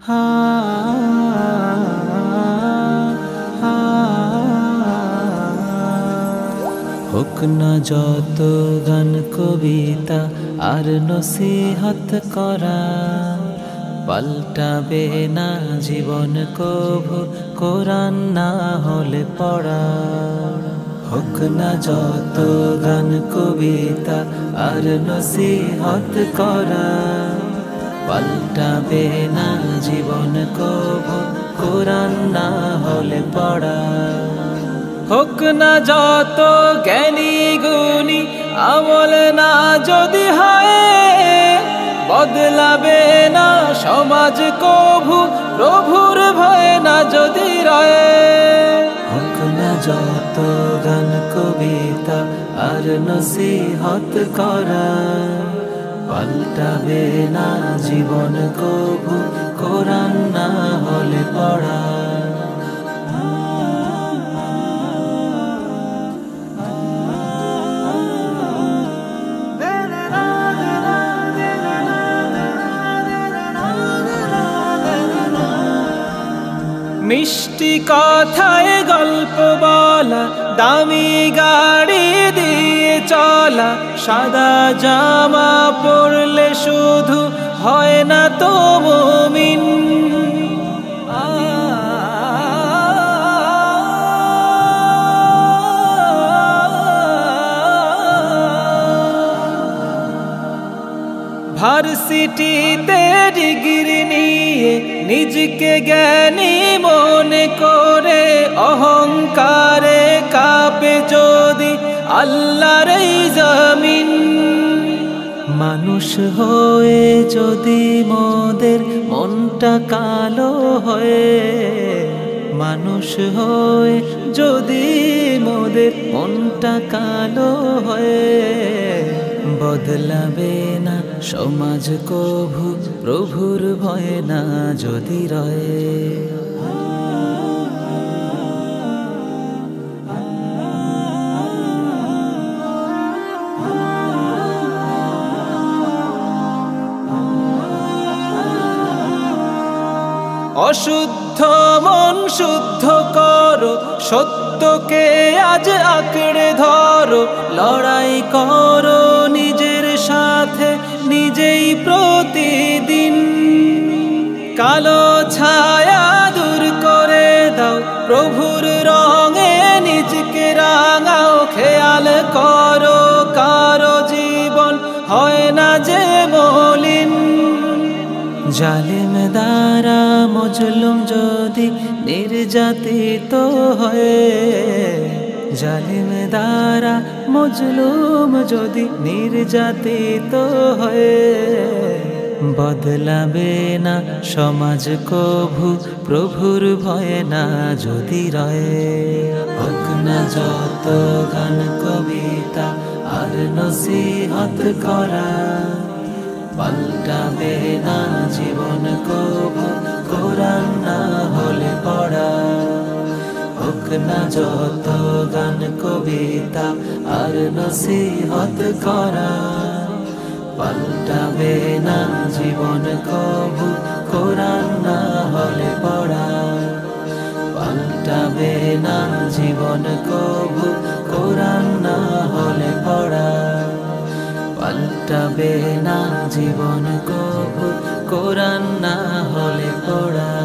হা হা হোক না যত গান কবিতা আর নসিহত করা, পাল্টাবে না জীবন কভু কোরআন না হলে পড়া। হোক না যত গান কবিতা আর নসিহত করা, পাল্টাবে না জীবন কভু কোরআন না হলে পড়া। হোক না যত জ্ঞানী গুণী আমল না যদি হয়, বদলাবে না সমাজ কভু প্রভুর ভয় না যদি রয়ে। হোক না যত গান কবিতা আর নসিহত করা, পাল্টাবে না জীবন কভু কোরআন না হলে পড়া। মিষ্টি কথায় গল্প বলা, দামি গাড়ি দিয়ে চলা, সাদা জামা পরলে শুধু হয় না তো মুমিন। ভার্সিটিতে ডিগ্রি নিয়ে নিজকে জ্ঞানী মনে করে, অহংকারে কাঁপে যদি আল্লাহর এই জমিন। মানুষ হয়ে যদি মোদের মনটা কালো হয়ে, মানুষ হয়ে যদি মোদের মনটা কালো হয়ে, বদলাবে না সমাজ কভু প্রভুর ভয় না যদি রয়ে। অশুদ্ধ মন শুদ্ধ করো, সত্যকে আজ আঁকড়ে ধরো, লড়াই করো নিজের সাথে নিজেই প্রতিদিন। কালো ছায়া দূর করে দাও, প্রভুর রঙে নিজকে রাঙাও, খেয়াল করো কারো জীবন হয় না যে মলিন। জালিম দ্বারা মজলুম যদি নির্যাতিত হয়ে, জালিম দ্বারা মজলুম যদি নির্যাতিত হয়ে, বদলাবে না সমাজ কভু প্রভুর ভয় না যদি রয়ে। হোক না যত গান কবিতা আর নসিহত করা, পাল্টাবে না জীবন কভু কোরআন না হলে পড়া। হোক না যত গান কবিতা আর নসিহত করা, পাল্টাবে না জীবন কভু কোরআন না হলে পড়া। পাল্টাবে না জীবন কভু কোরআন না হলে পড়া। পাল্টাবে না জীবন কভু কোরআন না হলে পড়া।